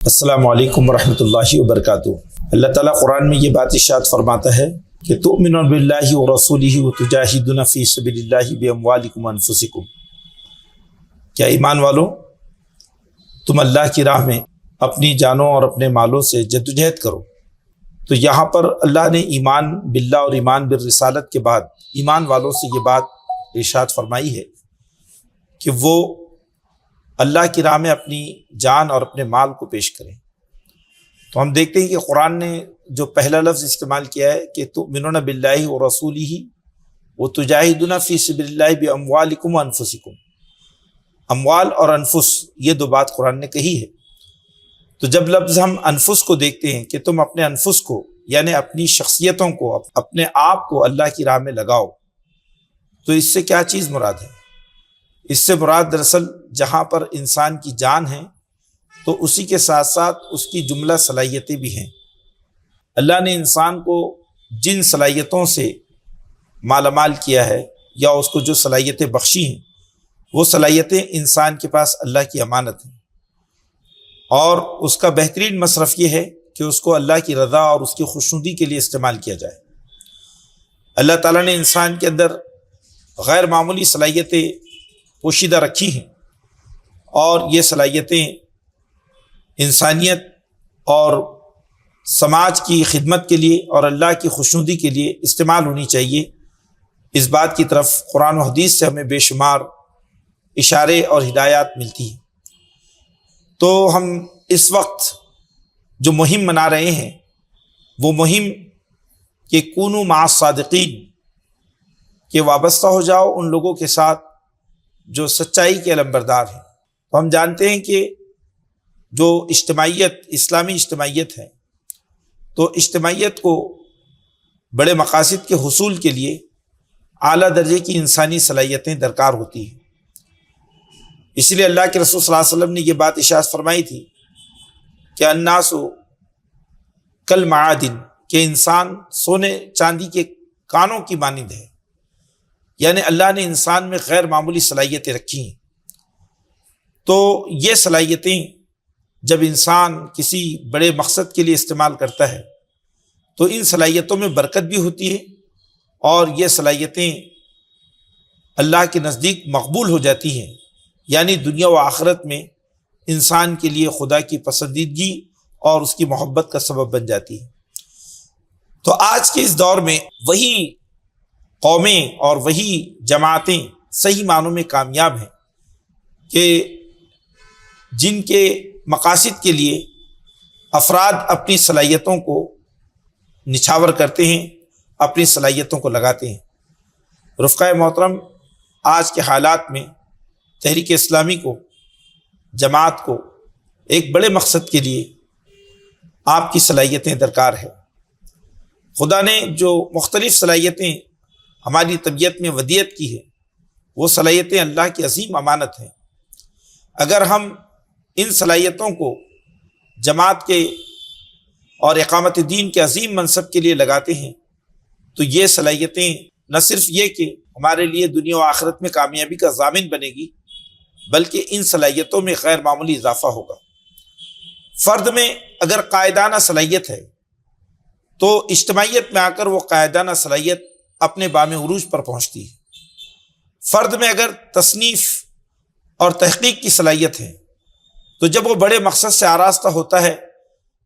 السلام علیکم ورحمۃ اللہ وبرکاتہ۔ اللہ تعالیٰ قرآن میں یہ بات ارشاد فرماتا ہے کہ تؤمنون باللہ ورسولہ وتجاہدون فی سبیل اللہ باموالکم وانفسکم، کیا ایمان والو تم اللہ کی راہ میں اپنی جانوں اور اپنے مالوں سے جدوجہد کرو۔ تو یہاں پر اللہ نے ایمان باللہ اور ایمان بالرسالت کے بعد ایمان والوں سے یہ بات ارشاد فرمائی ہے کہ وہ اللہ کی راہ میں اپنی جان اور اپنے مال کو پیش کریں۔ تو ہم دیکھتے ہیں کہ قرآن نے جو پہلا لفظ استعمال کیا ہے کہ تؤمنون باللہ ورسولہ وتجاہدون فی سبیل اللہ باموالکم وانفسکم، اموال اور انفس یہ دو بات قرآن نے کہی ہے۔ تو جب لفظ ہم انفس کو دیکھتے ہیں کہ تم اپنے انفس کو یعنی اپنی شخصیتوں کو اپنے آپ کو اللہ کی راہ میں لگاؤ، تو اس سے کیا چیز مراد ہے؟ اس سے مراد دراصل جہاں پر انسان کی جان ہے تو اسی کے ساتھ ساتھ اس کی جملہ صلاحیتیں بھی ہیں۔ اللہ نے انسان کو جن صلاحیتوں سے مالا مال کیا ہے یا اس کو جو صلاحیتیں بخشی ہیں، وہ صلاحیتیں انسان کے پاس اللہ کی امانت ہیں، اور اس کا بہترین مصرف یہ ہے کہ اس کو اللہ کی رضا اور اس کی خوشنودی کے لیے استعمال کیا جائے۔ اللہ تعالیٰ نے انسان کے اندر غیر معمولی صلاحیتیں پوشیدہ رکھی ہیں، اور یہ صلاحیتیں انسانیت اور سماج کی خدمت کے لیے اور اللہ کی خوشنودی کے لیے استعمال ہونی چاہیے۔ اس بات کی طرف قرآن و حدیث سے ہمیں بے شمار اشارے اور ہدایات ملتی ہیں۔ تو ہم اس وقت جو مہم منا رہے ہیں وہ مہم کہ کونوا مع الصادقین، کہ وابستہ ہو جاؤ ان لوگوں کے ساتھ جو سچائی کے علمبردار ہیں۔ تو ہم جانتے ہیں کہ جو اجتماعیت اسلامی اجتماعیت ہے، تو اجتماعیت کو بڑے مقاصد کے حصول کے لیے اعلیٰ درجے کی انسانی صلاحیتیں درکار ہوتی ہیں۔ اس لیے اللہ کے رسول صلی اللہ علیہ وسلم نے یہ بات ارشاد فرمائی تھی کہ الناس کالمعادن، کہ انسان سونے چاندی کے کانوں کی مانند ہے، یعنی اللہ نے انسان میں غیر معمولی صلاحیتیں رکھی ہیں۔ تو یہ صلاحیتیں جب انسان کسی بڑے مقصد کے لیے استعمال کرتا ہے تو ان صلاحیتوں میں برکت بھی ہوتی ہے، اور یہ صلاحیتیں اللہ کے نزدیک مقبول ہو جاتی ہیں، یعنی دنیا و آخرت میں انسان کے لیے خدا کی پسندیدگی اور اس کی محبت کا سبب بن جاتی ہے۔ تو آج کے اس دور میں وہی قومیں اور وہی جماعتیں صحیح معنوں میں کامیاب ہیں کہ جن کے مقاصد کے لیے افراد اپنی صلاحیتوں کو نچھاور کرتے ہیں، اپنی صلاحیتوں کو لگاتے ہیں۔ رفقائے محترم، آج کے حالات میں تحریک اسلامی کو، جماعت کو ایک بڑے مقصد کے لیے آپ کی صلاحیتیں درکار ہے۔ خدا نے جو مختلف صلاحیتیں ہماری طبیعت میں ودیعت کی ہے، وہ صلاحیتیں اللہ کی عظیم امانت ہیں۔ اگر ہم ان صلاحیتوں کو جماعت کے اور اقامت دین کے عظیم منصب کے لیے لگاتے ہیں تو یہ صلاحیتیں نہ صرف یہ کہ ہمارے لیے دنیا و آخرت میں کامیابی کا ضامن بنے گی، بلکہ ان صلاحیتوں میں غیر معمولی اضافہ ہوگا۔ فرد میں اگر قائدانہ صلاحیت ہے تو اجتماعیت میں آ کر وہ قائدانہ صلاحیت اپنے بام عروج پر پہنچتی ہے۔ فرد میں اگر تصنیف اور تحقیق کی صلاحیت ہے تو جب وہ بڑے مقصد سے آراستہ ہوتا ہے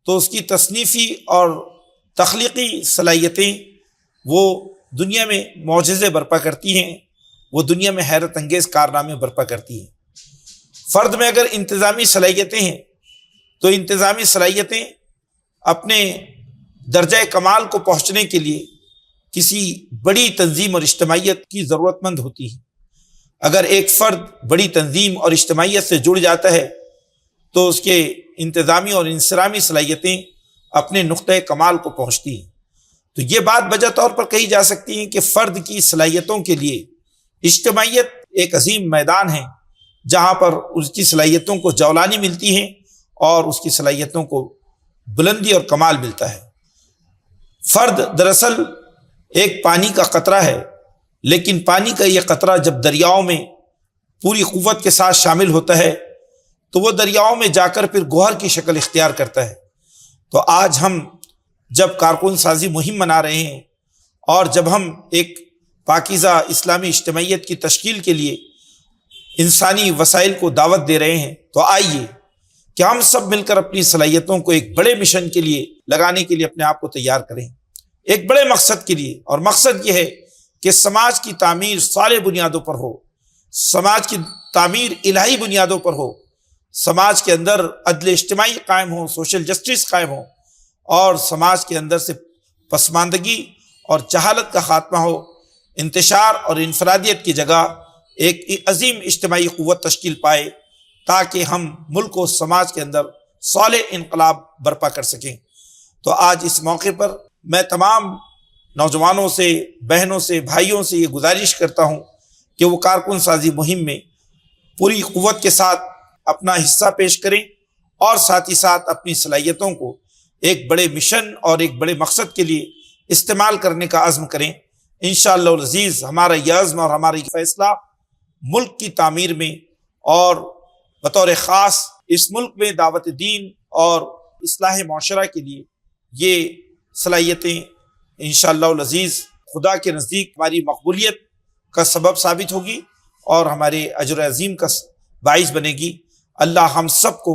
تو اس کی تصنیفی اور تخلیقی صلاحیتیں وہ دنیا میں معجزے برپا کرتی ہیں، وہ دنیا میں حیرت انگیز کارنامے برپا کرتی ہیں۔ فرد میں اگر انتظامی صلاحیتیں ہیں تو انتظامی صلاحیتیں اپنے درجہ کمال کو پہنچنے کے لیے کسی بڑی تنظیم اور اجتماعیت کی ضرورت مند ہوتی ہے۔ اگر ایک فرد بڑی تنظیم اور اجتماعیت سے جڑ جاتا ہے تو اس کے انتظامی اور انصرامی صلاحیتیں اپنے نقطۂ کمال کو پہنچتی ہیں۔ تو یہ بات بجا طور پر کہی جا سکتی ہے کہ فرد کی صلاحیتوں کے لیے اجتماعیت ایک عظیم میدان ہے جہاں پر اس کی صلاحیتوں کو جولانی ملتی ہے اور اس کی صلاحیتوں کو بلندی اور کمال ملتا ہے۔ فرد دراصل ایک پانی کا قطرہ ہے، لیکن پانی کا یہ قطرہ جب دریاؤں میں پوری قوت کے ساتھ شامل ہوتا ہے تو وہ دریاؤں میں جا کر پھر گوہر کی شکل اختیار کرتا ہے۔ تو آج ہم جب کارکن سازی مہم منا رہے ہیں اور جب ہم ایک پاکیزہ اسلامی اجتماعیت کی تشکیل کے لیے انسانی وسائل کو دعوت دے رہے ہیں، تو آئیے کہ ہم سب مل کر اپنی صلاحیتوں کو ایک بڑے مشن کے لیے لگانے کے لیے اپنے آپ کو تیار کریں، ایک بڑے مقصد کے لیے۔ اور مقصد یہ ہے کہ سماج کی تعمیر صالح بنیادوں پر ہو، سماج کی تعمیر الہی بنیادوں پر ہو، سماج کے اندر عدل اجتماعی قائم ہو، سوشل جسٹس قائم ہو، اور سماج کے اندر سے پسماندگی اور جہالت کا خاتمہ ہو، انتشار اور انفرادیت کی جگہ ایک عظیم اجتماعی قوت تشکیل پائے، تاکہ ہم ملک و سماج کے اندر صالح انقلاب برپا کر سکیں۔ تو آج اس موقع پر میں تمام نوجوانوں سے، بہنوں سے، بھائیوں سے یہ گزارش کرتا ہوں کہ وہ کارکن سازی مہم میں پوری قوت کے ساتھ اپنا حصہ پیش کریں اور ساتھ ہی ساتھ اپنی صلاحیتوں کو ایک بڑے مشن اور ایک بڑے مقصد کے لیے استعمال کرنے کا عزم کریں۔ انشاءاللہ العزیز ہمارا یہ عزم اور ہمارا یہ فیصلہ ملک کی تعمیر میں اور بطور خاص اس ملک میں دعوت دین اور اصلاح معاشرہ کے لیے یہ صلاحیتیں انشاءاللہ العزیز خدا کے نزدیک ہماری مقبولیت کا سبب ثابت ہوگی اور ہمارے اجر عظیم کا باعث بنے گی۔ اللہ ہم سب کو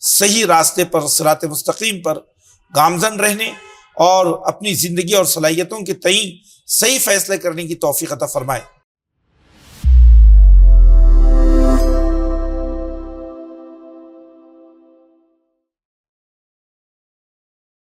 صحیح راستے پر، صراط مستقیم پر گامزن رہنے اور اپنی زندگی اور صلاحیتوں کے تئیں صحیح فیصلے کرنے کی توفیق عطا فرمائے۔